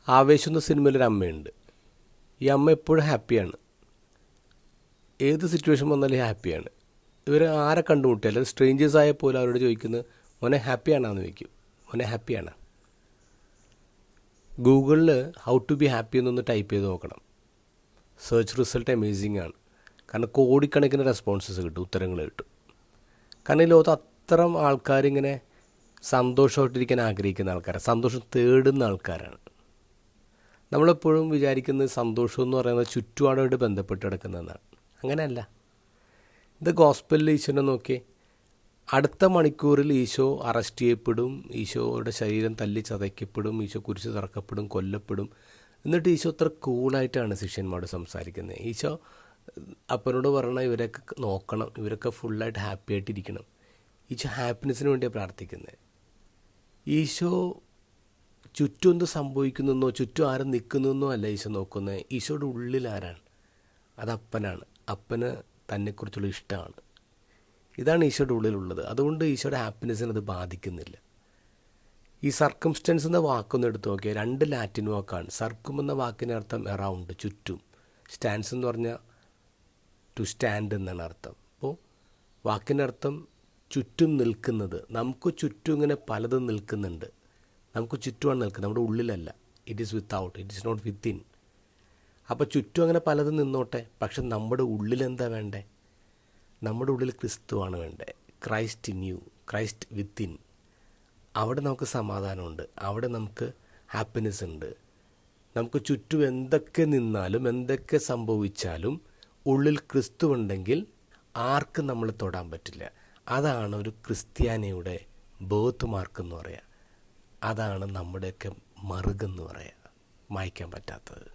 ആവേശം എന്ന സിനിമയിലൊരു അമ്മയുണ്ട്. ഈ അമ്മ എപ്പോഴും ഹാപ്പിയാണ്. ഏത് സിറ്റുവേഷൻ വന്നാലും ഹാപ്പിയാണ്. ഇവർ ആരെ കണ്ടുമുട്ടിയാലും സ്ട്രേഞ്ചേഴ്സ് ആയ പോലും അവരോട് ചോദിക്കുന്നത് മോനെ ഹാപ്പിയാണെന്ന് ചോദിക്കും. മോനെ ഹാപ്പിയാണ്. ഗൂഗിളിൽ ഹൗ ടു ബി ഹാപ്പി എന്നൊന്ന് ടൈപ്പ് ചെയ്ത് നോക്കണം. സെർച്ച് റിസൾട്ട് അമേസിങ് ആണ്. കാരണം കോടിക്കണക്കിന് റെസ്പോൺസസ് കിട്ടും, ഉത്തരങ്ങൾ കിട്ടും. കാരണം ഈ ലോകത്ത് അത്തരം ആൾക്കാരിങ്ങനെ സന്തോഷമായിട്ടിരിക്കാൻ ആഗ്രഹിക്കുന്ന ആൾക്കാരാണ്, സന്തോഷം തേടുന്ന ആൾക്കാരാണ്. നമ്മളെപ്പോഴും വിചാരിക്കുന്നത് സന്തോഷം എന്ന് പറയുന്നത് ചുറ്റുപാടുമായിട്ട് ബന്ധപ്പെട്ട് കിടക്കുന്നതെന്നാണ്. അങ്ങനെയല്ല. ഇത് ഗോസ്പലിൽ ഈശോനെ നോക്കി, അടുത്ത മണിക്കൂറിൽ ഈശോ അറസ്റ്റ് ചെയ്യപ്പെടും, ഈശോയുടെ ശരീരം തല്ലി ചതയ്ക്കപ്പെടും, ഈശോ കുരിശ് തറക്കപ്പെടും, കൊല്ലപ്പെടും. എന്നിട്ട് ഈശോ അത്ര കൂളായിട്ടാണ് ശിഷ്യന്മാരോട് സംസാരിക്കുന്നത്. ഈശോ അപ്പനോട് പറഞ്ഞാൽ ഇവരൊക്കെ നോക്കണം, ഇവരൊക്കെ ഫുള്ളായിട്ട് ഹാപ്പി ആയിട്ടിരിക്കണം. ഈശോ ഹാപ്പിനെസ്സിന് വേണ്ടിയാണ് പ്രാർത്ഥിക്കുന്നത്. ഈശോ ചുറ്റും എന്ത് സംഭവിക്കുന്നതെന്നോ ചുറ്റും ആരും നിൽക്കുന്നതെന്നോ അല്ല ഈശോ നോക്കുന്നത്. ഈശോയുടെ ഉള്ളിൽ ആരാണ്? അത് അപ്പനാണ്. അപ്പന് തന്നെക്കുറിച്ചുള്ള ഇഷ്ടമാണ്. ഇതാണ് ഈശോയുടെ ഉള്ളിലുള്ളത്. അതുകൊണ്ട് ഈശോയുടെ ഹാപ്പിനെസ്സിന് അത് ബാധിക്കുന്നില്ല. ഈ സർക്കംസ്റ്റൻസ് എന്ന വാക്കൊന്ന് എടുത്ത് നോക്കിയാൽ 2 ലാറ്റിൻ വാക്കാണ്. സർക്കും എന്ന വാക്കിൻ്റെ അർത്ഥം എറൗണ്ട്, ചുറ്റും. സ്റ്റാൻസ് എന്ന് പറഞ്ഞാൽ ടു സ്റ്റാൻഡ് എന്നാണ് അർത്ഥം. അപ്പോൾ വാക്കിൻ്റെ അർത്ഥം ചുറ്റും നിൽക്കുന്നത്. നമുക്ക് ചുറ്റും ഇങ്ങനെ പലതും നിൽക്കുന്നുണ്ട്. നമുക്ക് ചുറ്റുമാണ് നിൽക്കുന്നത്, നമ്മുടെ ഉള്ളിലല്ല. It is without, it is not within. അപ്പോൾ ചുറ്റും അങ്ങനെ പലതും നിന്നോട്ടെ, പക്ഷെ നമ്മുടെ ഉള്ളിലെന്താ വേണ്ടേ? നമ്മുടെ ഉള്ളിൽ ക്രിസ്തുവാണ് വേണ്ടേ. Christ in you, Christ within. അവിടെ നമുക്ക് സമാധാനമുണ്ട്, അവിടെ നമുക്ക് ഹാപ്പിനെസ് ഉണ്ട്. നമുക്ക് ചുറ്റും എന്തൊക്കെ നിന്നാലും എന്തൊക്കെ സംഭവിച്ചാലും ഉള്ളിൽ ക്രിസ്തു ഉണ്ടെങ്കിൽ ആർക്കും നമ്മൾ തൊടാൻ പറ്റില്ല. അതാണ് ഒരു ക്രിസ്ത്യാനിയുടെ ബേർത്ത് മാർക്ക് എന്ന് പറയുക. അതാണ് നമ്മുടെയൊക്കെ മറുകെന്ന് പറയുക, മായ്ക്കാൻ പറ്റാത്തത്.